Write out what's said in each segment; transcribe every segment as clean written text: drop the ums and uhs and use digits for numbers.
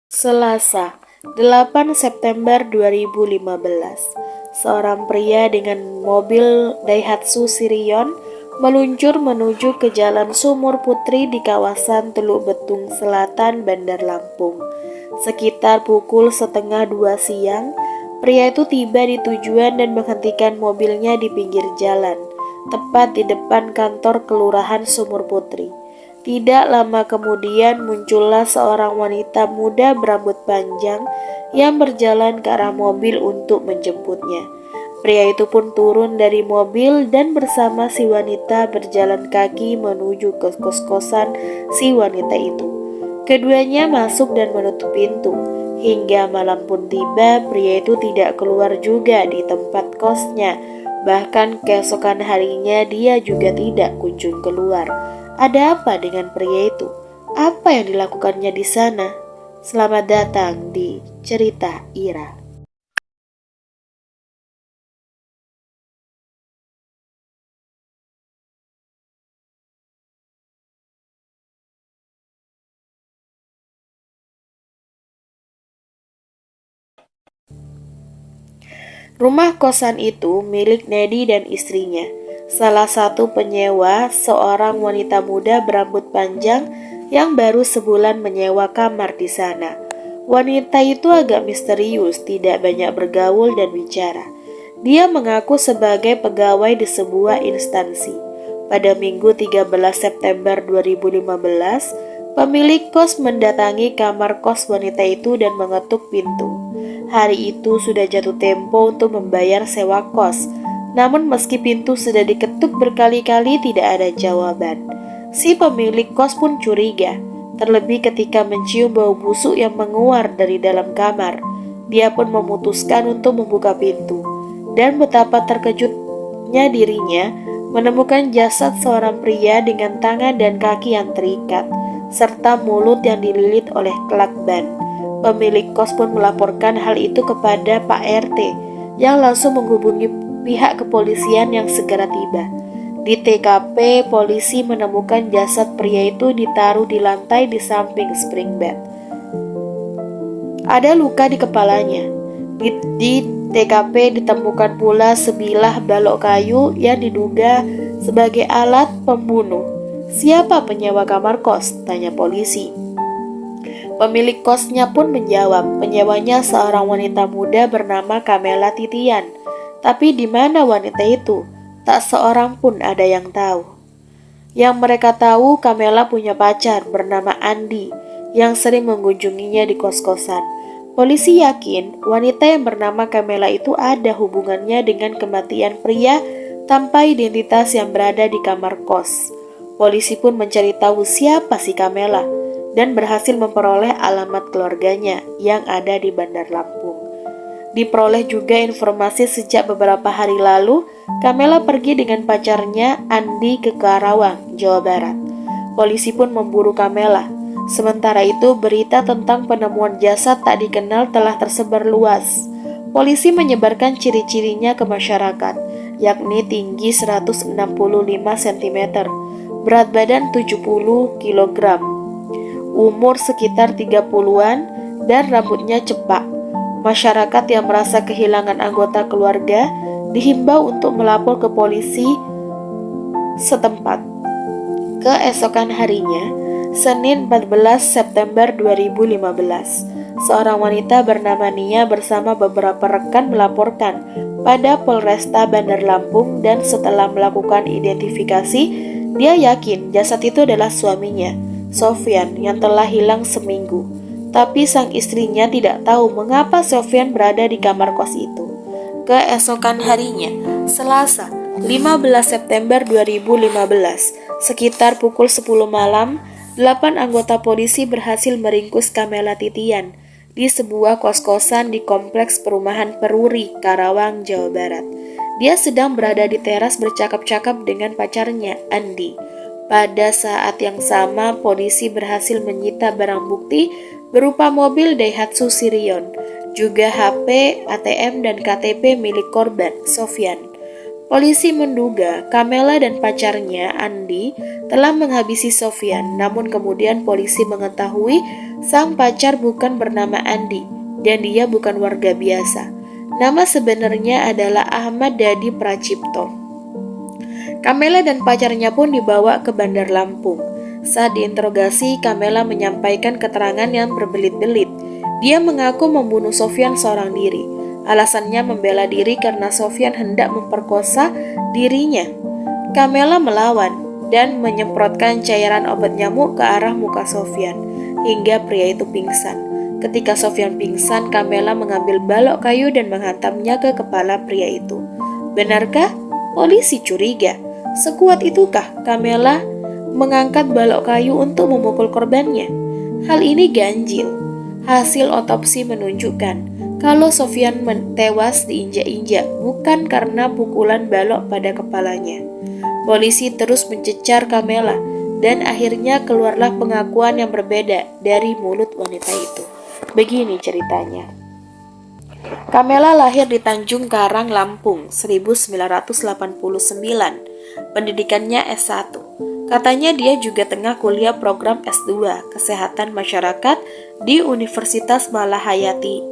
Selasa, 8 September 2015. Seorang pria dengan mobil Daihatsu Sirion meluncur menuju ke Jalan Sumur Putri di kawasan Teluk Betung Selatan, Bandar Lampung. Sekitar pukul 1:30 siang, pria itu tiba di tujuan dan menghentikan mobilnya di pinggir jalan, tepat di depan kantor Kelurahan Sumur Putri. Tidak lama kemudian muncullah seorang wanita muda berambut panjang yang berjalan ke arah mobil untuk menjemputnya. Pria itu pun turun dari mobil dan bersama si wanita berjalan kaki menuju ke kos-kosan si wanita itu. Keduanya masuk dan menutup pintu. Hingga malam pun tiba, pria itu tidak keluar juga di tempat kosnya. Bahkan keesokan harinya dia juga tidak kunjung keluar. Ada apa dengan pria itu? Apa yang dilakukannya di sana? Selamat datang di Cerita Ira. Rumah kosan itu milik Nedi dan istrinya. Salah satu penyewa, seorang wanita muda berambut panjang yang baru sebulan menyewa kamar di sana. Wanita itu agak misterius, tidak banyak bergaul dan bicara. Dia mengaku sebagai pegawai di sebuah instansi. Pada Minggu 13 September 2015, pemilik kos mendatangi kamar kos wanita itu dan mengetuk pintu. Hari itu sudah jatuh tempo untuk membayar sewa kos. Namun meski pintu sudah diketuk berkali-kali tidak ada jawaban. Si pemilik kos pun curiga, terlebih ketika mencium bau busuk yang menguar dari dalam kamar. Dia pun memutuskan untuk membuka pintu. Dan betapa terkejutnya dirinya menemukan jasad seorang pria dengan tangan dan kaki yang terikat, serta mulut yang dililit oleh lakban. Pemilik kos pun melaporkan hal itu kepada Pak RT yang langsung menghubungi pihak kepolisian yang segera tiba. Di TKP, polisi menemukan jasad pria itu ditaruh di lantai di samping spring bed. Ada luka di kepalanya. Di TKP ditemukan pula sebilah balok kayu yang diduga sebagai alat pembunuh. Siapa penyewa kamar kos? Tanya polisi. Pemilik kosnya pun menjawab, penyewanya seorang wanita muda bernama Kamela Titian. Tapi di mana wanita itu? Tak seorang pun ada yang tahu. Yang mereka tahu, Kamela punya pacar bernama Andi yang sering mengunjunginya di kos-kosan. Polisi yakin wanita yang bernama Kamela itu ada hubungannya dengan kematian pria tanpa identitas yang berada di kamar kos. Polisi pun mencari tahu siapa si Kamela dan berhasil memperoleh alamat keluarganya yang ada di Bandar Lampung. Diperoleh juga informasi sejak beberapa hari lalu, Kamela pergi dengan pacarnya Andi ke Karawang, Jawa Barat. Polisi pun memburu Kamela. Sementara itu, berita tentang penemuan jasad tak dikenal telah tersebar luas. Polisi menyebarkan ciri-cirinya ke masyarakat, yakni tinggi 165 cm, berat badan 70 kg, umur sekitar 30-an, dan rambutnya cepak. Masyarakat yang merasa kehilangan anggota keluarga dihimbau untuk melapor ke polisi setempat. Keesokan harinya, Senin 14 September 2015, seorang wanita bernama Nia bersama beberapa rekan melaporkan pada Polresta Bandar Lampung dan setelah melakukan identifikasi, dia yakin jasad itu adalah suaminya, Sofyan, yang telah hilang seminggu. Tapi sang istrinya tidak tahu mengapa Sofyan berada di kamar kos itu. Keesokan harinya, Selasa, 15 September 2015, sekitar pukul 10 malam, 8 anggota polisi berhasil meringkus Kamela Titian di sebuah kos-kosan di kompleks perumahan Peruri, Karawang, Jawa Barat. Dia sedang berada di teras bercakap-cakap dengan pacarnya, Andi. Pada saat yang sama, polisi berhasil menyita barang bukti berupa mobil Daihatsu Sirion, juga HP, ATM, dan KTP milik korban, Sofyan. Polisi menduga Kamela dan pacarnya, Andi, telah menghabisi Sofyan, namun kemudian polisi mengetahui Sang pacar bukan bernama Andi, dan dia bukan warga biasa. Nama sebenarnya adalah Ahmad Dadi Pracipto. Kamela dan pacarnya pun dibawa ke Bandar Lampung. Saat diinterogasi, Kamela menyampaikan keterangan yang berbelit-belit. Dia mengaku membunuh Sofyan seorang diri. Alasannya membela diri karena Sofyan hendak memperkosa dirinya. Kamela melawan dan menyemprotkan cairan obat nyamuk ke arah muka Sofyan hingga pria itu pingsan. Ketika Sofyan pingsan, Kamela mengambil balok kayu dan menghantamnya ke kepala pria itu. Benarkah? Polisi curiga. Sekuat itukah Kamela mengangkat balok kayu untuk memukul korbannya? Hal ini ganjil. Hasil otopsi menunjukkan kalau Sofyan tewas diinjak-injak bukan karena pukulan balok pada kepalanya. Polisi terus mencecar Kamela dan akhirnya keluarlah pengakuan yang berbeda dari mulut wanita itu. Begini ceritanya. Kamela lahir di Tanjung Karang, Lampung, 1989. Pendidikannya S1. Katanya dia juga tengah kuliah program S2 Kesehatan Masyarakat di Universitas Malahayati.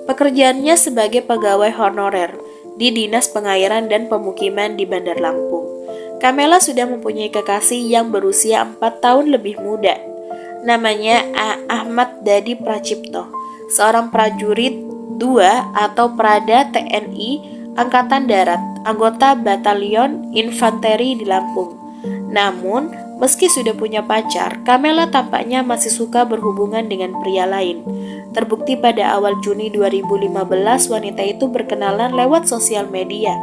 Pekerjaannya sebagai pegawai honorer di Dinas Pengairan dan Pemukiman di Bandar Lampung. Kamela sudah mempunyai kekasih yang berusia 4 tahun lebih muda. Namanya Ahmad Dadi Pracipto, seorang prajurit 2 atau Prada TNI Angkatan Darat, anggota Batalion Infanteri di Lampung. Namun, meski sudah punya pacar, Kamela tampaknya masih suka berhubungan dengan pria lain. Terbukti pada awal Juni 2015, wanita itu berkenalan lewat sosial media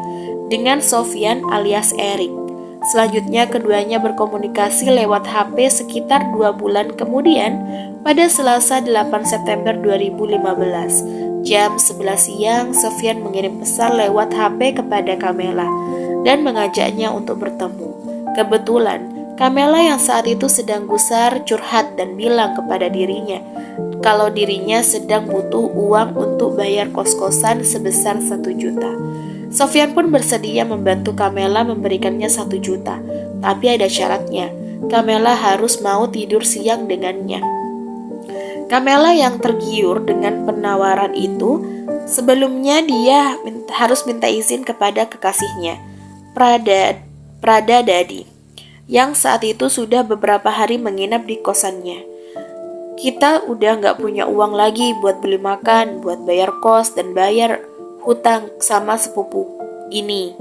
dengan Sofyan alias Erik. Selanjutnya keduanya berkomunikasi lewat HP sekitar 2 bulan kemudian pada Selasa 8 September 2015. Jam 11 siang, Sofyan mengirim pesan lewat HP kepada Kamela dan mengajaknya untuk bertemu. Kebetulan, Kamela yang saat itu sedang gusar curhat dan bilang kepada dirinya kalau dirinya sedang butuh uang untuk bayar kos-kosan sebesar 1 juta. Sofyan pun bersedia membantu Kamela memberikannya 1 juta, tapi ada syaratnya. Kamela harus mau tidur siang dengannya. Kamela yang tergiur dengan penawaran itu, sebelumnya dia harus minta izin kepada kekasihnya, Prada Dadi, yang saat itu sudah beberapa hari menginap di kosannya. Kita udah gak punya uang lagi buat beli makan, buat bayar kos, dan bayar hutang sama sepupu ini.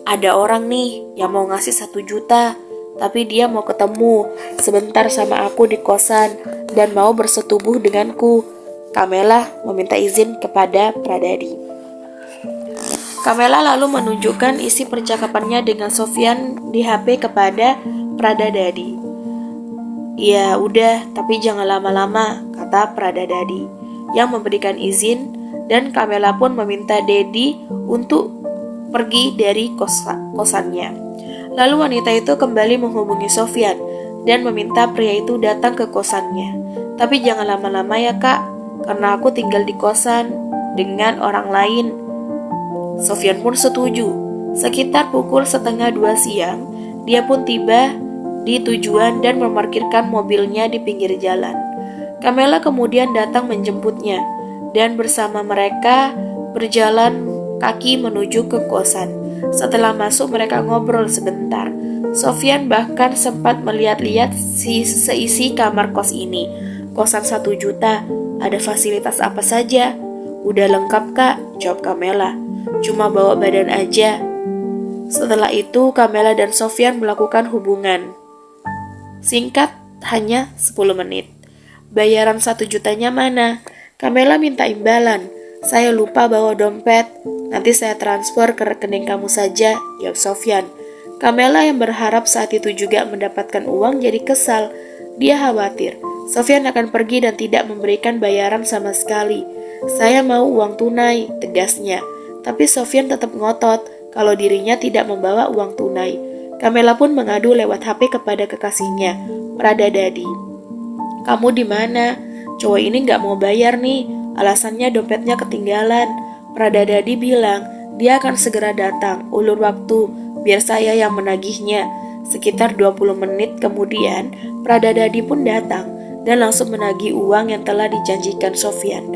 Ada orang nih yang mau ngasih 1 juta, tapi dia mau ketemu sebentar sama aku di kosan dan mau bersetubuh denganku. Kamela meminta izin kepada Pradadi. Kamela lalu menunjukkan isi percakapannya dengan Sofyan di HP kepada Pradadi. Ya udah, tapi jangan lama-lama, kata Pradadi yang memberikan izin, dan Kamela pun meminta Dedi untuk pergi dari kosannya. Lalu wanita itu kembali menghubungi Sofyan dan meminta pria itu datang ke kosannya. Tapi jangan lama-lama ya kak, karena aku tinggal di kosan dengan orang lain. Sofyan pun setuju. Sekitar pukul 1:30 siang, dia pun tiba di tujuan dan memarkirkan mobilnya di pinggir jalan. Kamela kemudian datang menjemputnya dan bersama mereka berjalan kaki menuju ke kosan. Setelah masuk mereka ngobrol sebentar. Sofyan bahkan sempat melihat-lihat seisi kamar kos ini. Kosan 1 juta, ada fasilitas apa saja? Udah lengkap kak, jawab Kamela. Cuma bawa badan aja. Setelah itu Kamela dan Sofyan melakukan hubungan. Singkat, hanya 10 menit. Bayaran 1 jutanya mana? Kamela minta imbalan. Saya lupa bawa dompet. Nanti saya transfer ke rekening kamu saja, jawab Sofyan. Kamela yang berharap saat itu juga mendapatkan uang jadi kesal. Dia khawatir Sofyan akan pergi dan tidak memberikan bayaran sama sekali. Saya mau uang tunai, tegasnya. Tapi Sofyan tetap ngotot kalau dirinya tidak membawa uang tunai. Kamela pun mengadu lewat HP kepada kekasihnya, Prada Dadi. Kamu di mana? Cowok ini nggak mau bayar nih. Alasannya dompetnya ketinggalan. Prada Dadi bilang dia akan segera datang, ulur waktu, biar saya yang menagihnya. Sekitar 20 menit kemudian, Prada Dadi pun datang dan langsung menagih uang yang telah dijanjikan Sofyan.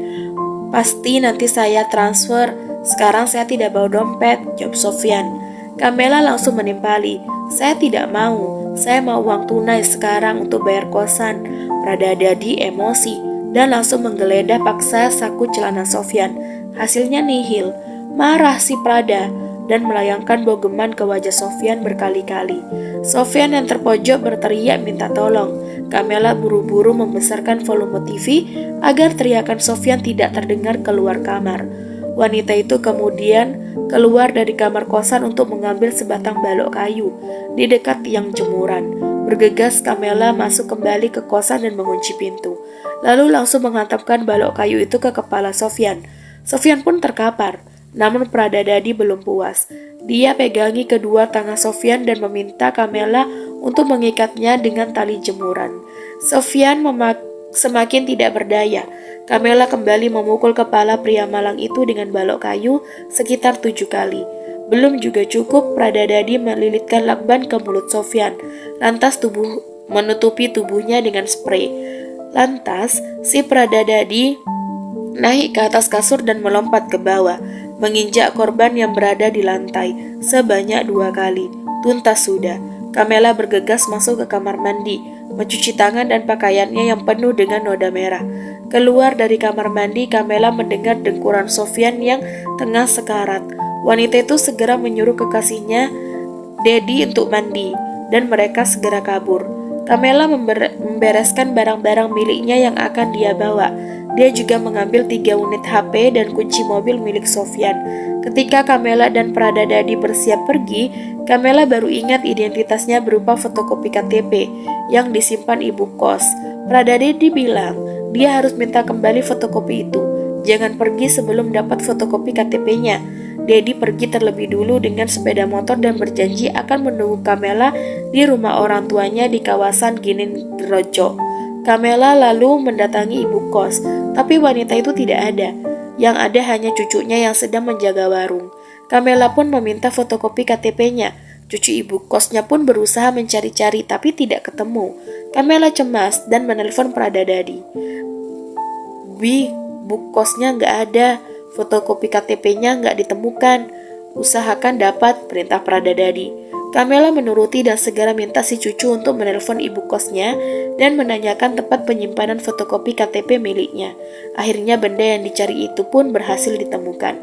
"Pasti nanti saya transfer, sekarang saya tidak bawa dompet," jawab Sofyan. Kamela langsung menimpali, "Saya tidak mau, saya mau uang tunai sekarang untuk bayar kosan." Pradadadi emosi dan langsung menggeledah paksa saku celana Sofyan. Hasilnya nihil. Marah si Prada dan melayangkan bogeman ke wajah Sofyan berkali-kali. Sofyan yang terpojok berteriak minta tolong. Kamela buru-buru membesarkan volume TV agar teriakan Sofyan tidak terdengar keluar kamar. Wanita itu kemudian keluar dari kamar kosan untuk mengambil sebatang balok kayu di dekat tiang jemuran. Bergegas Kamela masuk kembali ke kosan dan mengunci pintu. Lalu langsung menghantamkan balok kayu itu ke kepala Sofyan. Sofyan pun terkapar. Namun Pradadadi belum puas. Dia pegangi kedua tangan Sofyan dan meminta Kamela untuk mengikatnya dengan tali jemuran. Sofyan semakin tidak berdaya. Kamela kembali memukul kepala pria malang itu dengan balok kayu sekitar 7 kali. Belum juga cukup, Pradadadi melilitkan lakban ke mulut Sofyan, lantas menutupi tubuhnya dengan sprei. Lantas, si Pradadadi naik ke atas kasur dan melompat ke bawah, menginjak korban yang berada di lantai sebanyak 2 kali. Tuntas sudah. Kamela bergegas masuk ke kamar mandi, mencuci tangan dan pakaiannya yang penuh dengan noda merah. Keluar dari kamar mandi, Kamela mendengar dengkuran Sofyan yang tengah sekarat. Wanita itu segera menyuruh kekasihnya, Dedi, untuk mandi, dan mereka segera kabur. Kamela membereskan barang-barang miliknya yang akan dia bawa. Dia juga mengambil 3 unit HP dan kunci mobil milik Sofyan. Ketika Kamela dan Pradadadi bersiap pergi, Kamela baru ingat identitasnya berupa fotokopi KTP yang disimpan ibu kos. Pradadadi bilang dia harus minta kembali fotokopi itu. Jangan pergi sebelum dapat fotokopi KTP-nya. Dedi pergi terlebih dulu dengan sepeda motor dan berjanji akan menunggu Kamela di rumah orang tuanya di kawasan Ginindrojo. Kamela lalu mendatangi ibu kos, tapi wanita itu tidak ada. Yang ada hanya cucunya yang sedang menjaga warung. Kamela pun meminta fotokopi KTP-nya. Cucu ibu kosnya pun berusaha mencari-cari tapi tidak ketemu. Kamela cemas dan menelpon Pradadadi. "Bi, bu kosnya nggak ada. Fotokopi KTP-nya nggak ditemukan. Usahakan dapat," perintah Pradadadi. Kamela menuruti dan segera minta si cucu untuk menelpon ibu kosnya dan menanyakan tempat penyimpanan fotokopi KTP miliknya. Akhirnya benda yang dicari itu pun berhasil ditemukan.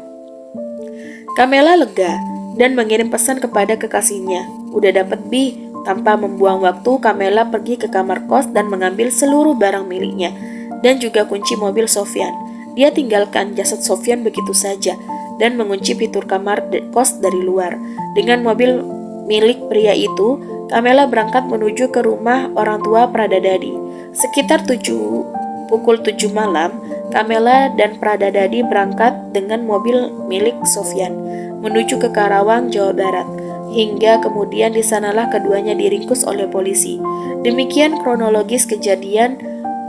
Kamela lega dan mengirim pesan kepada kekasihnya. "Udah dapat, Bi." Tanpa membuang waktu, Kamela pergi ke kamar kos dan mengambil seluruh barang miliknya dan juga kunci mobil Sofyan. Dia tinggalkan jasad Sofyan begitu saja dan mengunci pintu kamar kos dari luar. Dengan mobil milik pria itu, Kamela berangkat menuju ke rumah orang tua Pradadadi. Sekitar pukul 7 malam, Kamela dan Pradadadi berangkat dengan mobil milik Sofyan menuju ke Karawang, Jawa Barat. Hingga kemudian di sanalah keduanya diringkus oleh polisi. Demikian kronologis kejadian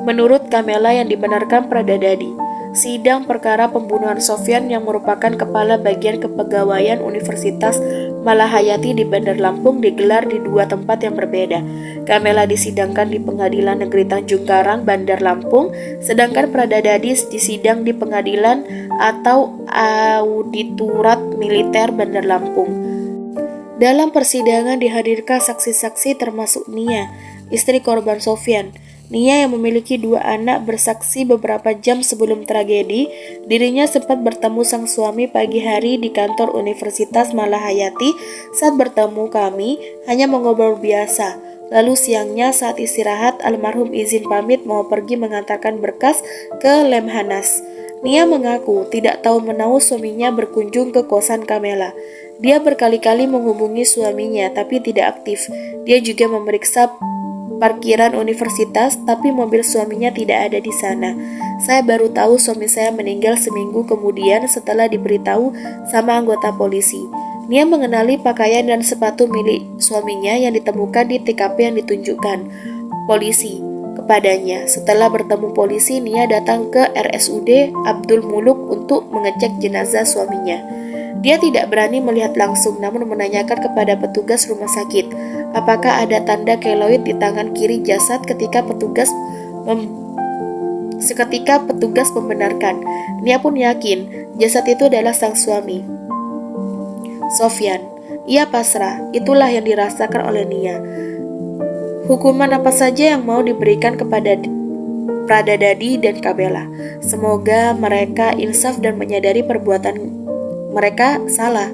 menurut Kamela yang dibenarkan Pradadadi. Sidang perkara pembunuhan Sofyan yang merupakan kepala bagian kepegawaian Universitas Malahayati di Bandar Lampung digelar di 2 tempat yang berbeda. Kamela disidangkan di Pengadilan Negeri Tanjung Karang, Bandar Lampung, sedangkan Pradadadi disidang di Pengadilan atau Auditorat Militer Bandar Lampung. Dalam persidangan dihadirkan saksi-saksi termasuk Nia, istri korban Sofyan. Nia yang memiliki 2 anak bersaksi beberapa jam sebelum tragedi, dirinya sempat bertemu sang suami pagi hari di kantor Universitas Malahayati. Saat bertemu kami, hanya mengobrol biasa. Lalu siangnya saat istirahat, almarhum izin pamit mau pergi mengantarkan berkas ke Lemhanas. Nia mengaku tidak tahu menahu suaminya berkunjung ke kosan Kamela. Dia berkali-kali menghubungi suaminya tapi tidak aktif. Dia juga memeriksa parkiran universitas, tapi mobil suaminya tidak ada di sana. Saya baru tahu suami saya meninggal seminggu kemudian setelah diberitahu sama anggota polisi. Nia mengenali pakaian dan sepatu milik suaminya yang ditemukan di TKP yang ditunjukkan polisi kepadanya. Setelah bertemu polisi, Nia datang ke RSUD Abdul Muluk untuk mengecek jenazah suaminya. Dia tidak berani melihat langsung, namun menanyakan kepada petugas rumah sakit apakah ada tanda keloid di tangan kiri jasad. Ketika petugas Seketika petugas membenarkan. Nia pun yakin jasad itu adalah sang suami, Sofyan. Ia pasrah, itulah yang dirasakan oleh Nia. Hukuman apa saja yang mau diberikan kepada Pradadadi dan Kabela. Semoga mereka insaf dan menyadari perbuatan mereka salah.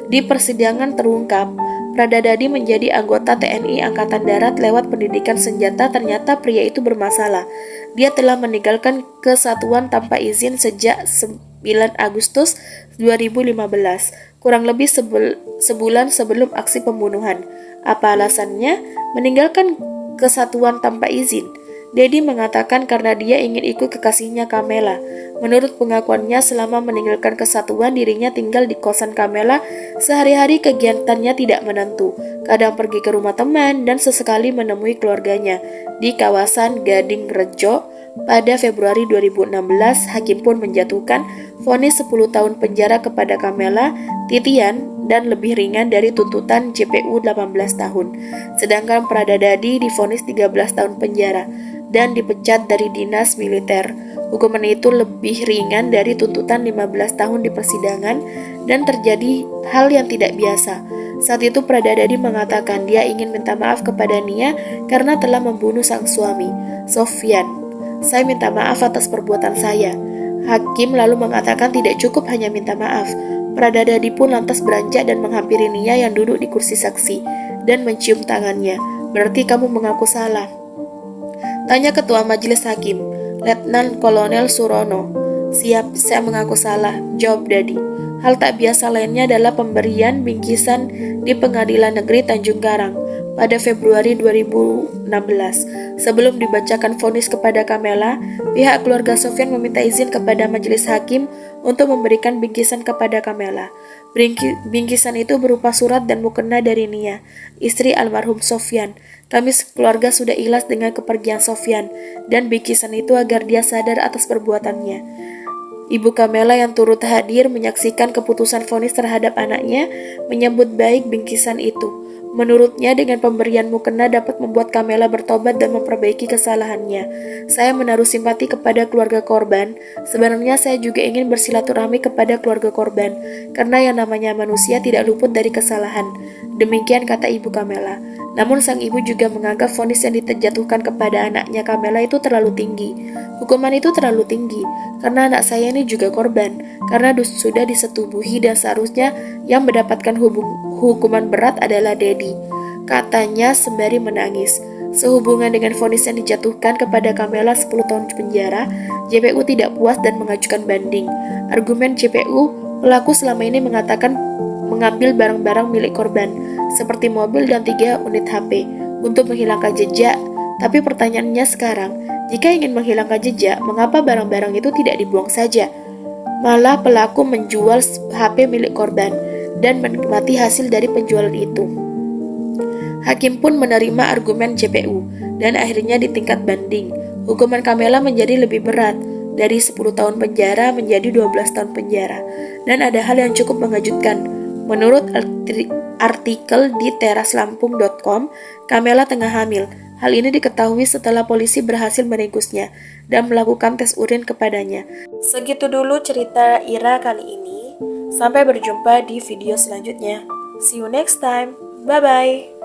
Di persidangan terungkap, Pradadadi menjadi anggota TNI Angkatan Darat lewat pendidikan senjata. Ternyata pria itu bermasalah. Dia telah meninggalkan kesatuan tanpa izin sejak 9 Agustus 2015, kurang lebih sebulan sebelum aksi pembunuhan. Apa alasannya meninggalkan kesatuan tanpa izin? Dedi mengatakan karena dia ingin ikut kekasihnya Kamela. Menurut pengakuannya, selama meninggalkan kesatuan, dirinya tinggal di kosan Kamela. Sehari-hari kegiatannya tidak menentu. Kadang pergi ke rumah teman dan sesekali menemui keluarganya di kawasan Gading Rejo. Pada Februari 2016, hakim pun menjatuhkan vonis 10 tahun penjara kepada Kamela, Titian, dan lebih ringan dari tuntutan JPU 18 tahun. Sedangkan Pradadadi divonis 13 tahun penjara dan dipecat dari dinas militer. Hukuman itu lebih ringan dari tuntutan 15 tahun di persidangan dan terjadi hal yang tidak biasa. Saat itu Pradadadi mengatakan dia ingin minta maaf kepada Nia karena telah membunuh sang suami, Sofyan. Saya minta maaf atas perbuatan saya. Hakim lalu mengatakan tidak cukup hanya minta maaf. Pradadadi pun lantas beranjak dan menghampiri Nia yang duduk di kursi saksi dan mencium tangannya. Berarti kamu mengaku salah? Tanya ketua majelis hakim, Letnan Kolonel Surono. Siap, saya mengaku salah, jawab Dadi. Hal tak biasa lainnya adalah pemberian bingkisan di Pengadilan Negeri Tanjung Karang pada Februari 2016. Sebelum dibacakan vonis kepada Kamela, pihak keluarga Sofyan meminta izin kepada majelis hakim untuk memberikan bingkisan kepada Kamela. Bingkisan itu berupa surat dan mukena dari Nia, istri almarhum Sofyan. Kami sekeluarga sudah ikhlas dengan kepergian Sofyan, dan bingkisan itu agar dia sadar atas perbuatannya. Ibu Kamela yang turut hadir menyaksikan keputusan vonis terhadap anaknya menyambut baik bingkisan itu. Menurutnya dengan pemberian mukena dapat membuat Kamela bertobat dan memperbaiki kesalahannya. Saya menaruh simpati kepada keluarga korban. Sebenarnya saya juga ingin bersilaturahmi kepada keluarga korban, karena yang namanya manusia tidak luput dari kesalahan. Demikian kata Ibu Kamela. Namun sang ibu juga menganggap vonis yang dijatuhkan kepada anaknya Kamela itu terlalu tinggi. Hukuman itu terlalu tinggi, karena anak saya ini juga korban, karena sudah disetubuhi dan seharusnya yang mendapatkan hukuman berat adalah Dedi, katanya sembari menangis. Sehubungan dengan vonis yang dijatuhkan kepada Kamela 10 tahun penjara, JPU tidak puas dan mengajukan banding. Argumen JPU, pelaku selama ini mengatakan mengambil barang-barang milik korban, seperti mobil dan 3 unit HP, untuk menghilangkan jejak. Tapi pertanyaannya sekarang, jika ingin menghilangkan jejak, mengapa barang-barang itu tidak dibuang saja? Malah pelaku menjual HP milik korban dan menikmati hasil dari penjualan itu. Hakim pun menerima argumen JPU dan akhirnya di tingkat banding, hukuman Kamela menjadi lebih berat, dari 10 tahun penjara menjadi 12 tahun penjara. Dan ada hal yang cukup mengejutkan. Menurut artikel di teraslampung.com, Kamela tengah hamil. Hal ini diketahui setelah polisi berhasil meringkusnya dan melakukan tes urin kepadanya. Segitu dulu cerita Ira kali ini. Sampai berjumpa di video selanjutnya. See you next time. Bye-bye.